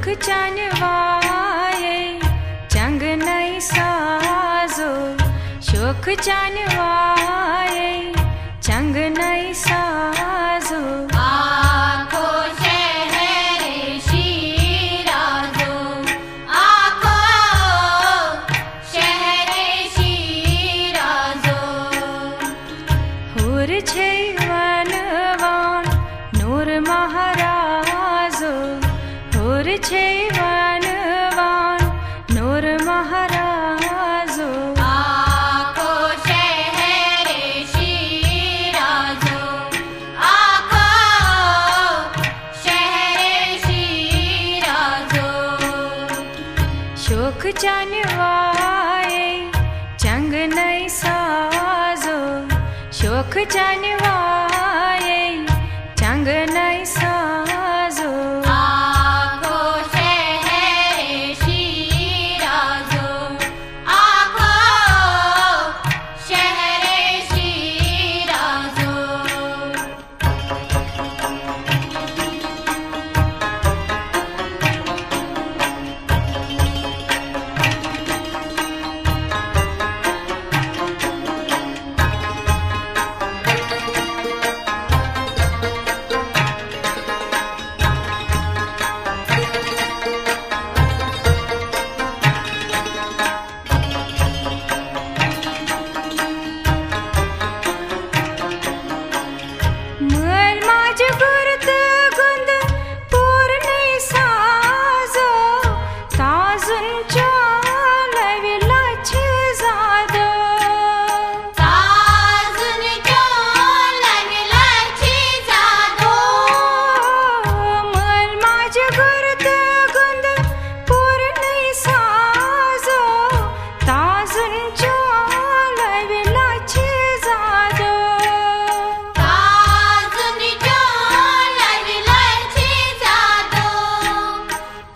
शोक चानवाये चंग नहीं साजो, शोक चानवाये चंग नहीं साजो। आखो शहर शिराजो, आखो शहर शिराजो। हुर छे वनवान नूर महाराजो, हुर छे वनवान नूर महाराजो। आखो शहर शिराजो, आखो शहर शिराजो। शोक चानवाये चंग नहीं साजो, शोक चानवाये चंग नहीं साजो। आखो शहर शिराजो, आखो शहर शिराजो। मल माज गुरत गुंद पूर्ण साजो, ताजुन चाल विलाच जादो। ताजुन चाल विलाच जादो। मल माज गुरत गुंद पूर्ण साजो, ताजुन चाल विलाच जादो। ताजुन चाल विलाच जादो,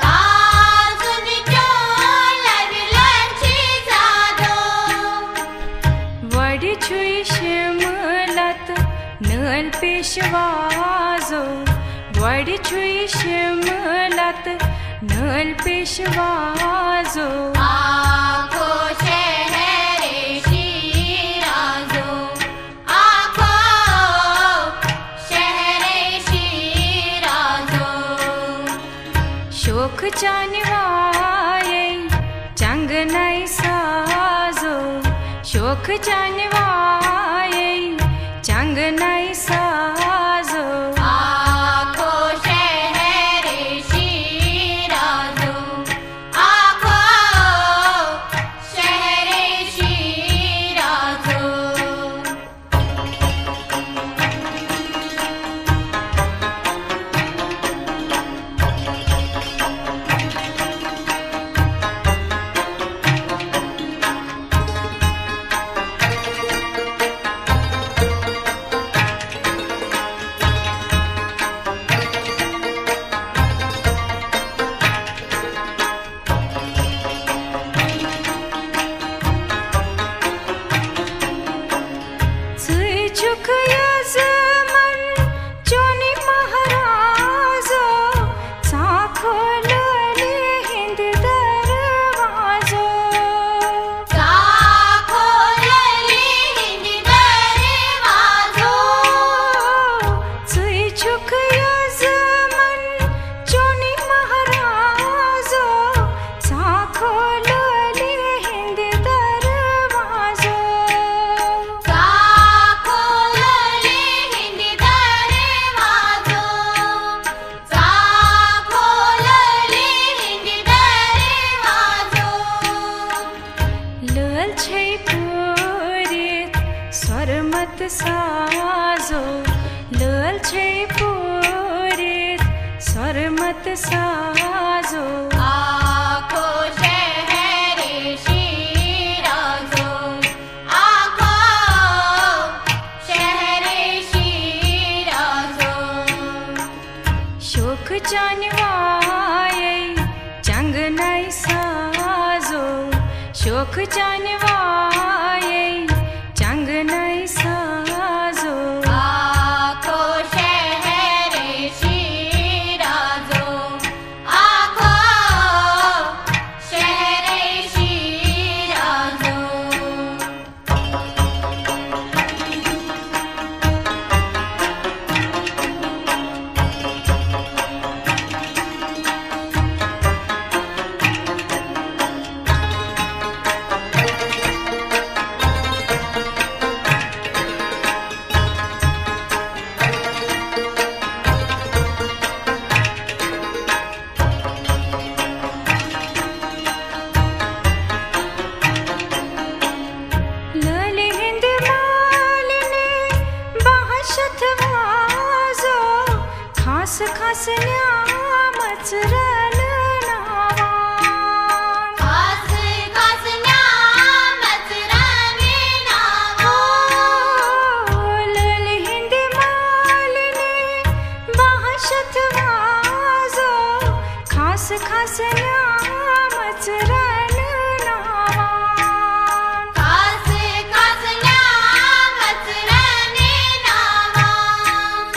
ताजुन चाल विलाच जादो। वडी छुई शिमलत नल पेशवाजो, वडी छुई शिमलत नल पेशवाजो। आखो शहर शिराजो, आखो शहर शिराजो। शोक चानवाये चंग नहीं साजो, शोक चानवाये चंग नहीं साजो। आखो शहर शिराजो, आखो शहर शिराजो। सुई चुक यजमन चोनी महाराजो, साखो लले हिंद दरवाजो। साखो लले हिंद दरवाजो। सुई चुक यजमन चोनी महाराजो, साखो लले हिंद दरवाजो। साखो लले हिंद दरवाजो, साखो लले हिंद दरवाजो। लल छे पूरित स्वरमत साजो, लल छे पूरित स्वरमत साजो। आखो शहर शिराजो, आखो शहर शिराजो। शोक चानवाये चंग नहीं साजो, शोक चानवाये चंग नहीं साजो। आखो शहर शिराजो, आखो खास न्यामच रन नावान खास खास न्यामच रने नावान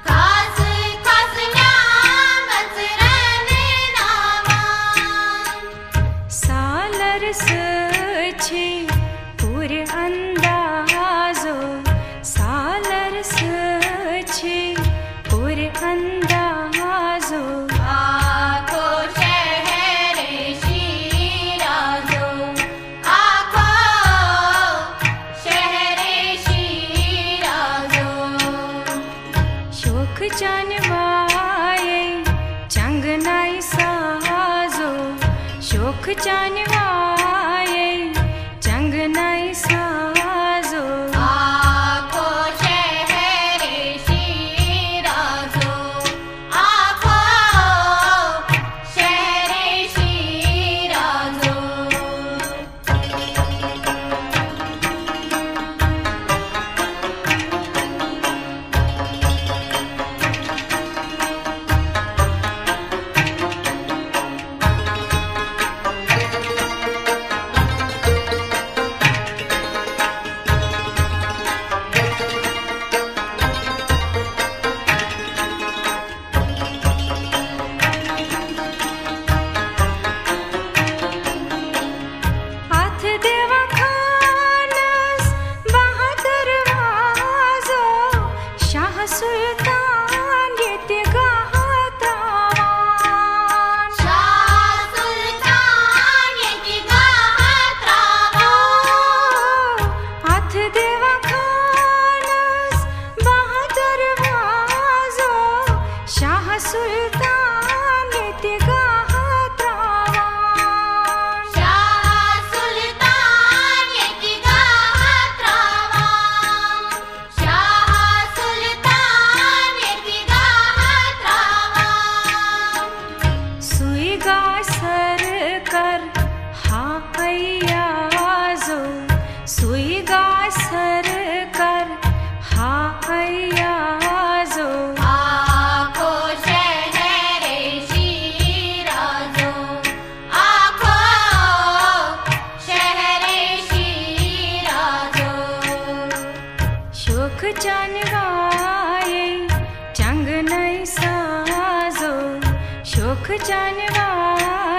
खास खास न्यामच रने नावान सालर सचे पूर अंदाजो सालर सचे पूर अंदाजो आखो शहर शिराजो आखो शहर शिराजो शोक जानवाए चंग नाई साजो शोक जानवाए चंग नाई साजो आखो शहर शिराजो आखो शहर शिराजो हाथ देवा खानस बहादुर वाजो शाह सुल्तान येते गाहात्रावान शाह सुल्तान येती गात्रावान हाथ देवा खानस बहादुर वाजो शाह सुल्तान येते गाहात्रावान शाह सुल्तान येती गात्रावान शाह सुल्तान येती गात्रावान सुईगा सरकर हा अय्याजो सुईगा सरकर हा अय्याजो आखो शहर शिराजो आखो शहर शिराजो शोक जानवाए चंग नई साजो शोक जानवाए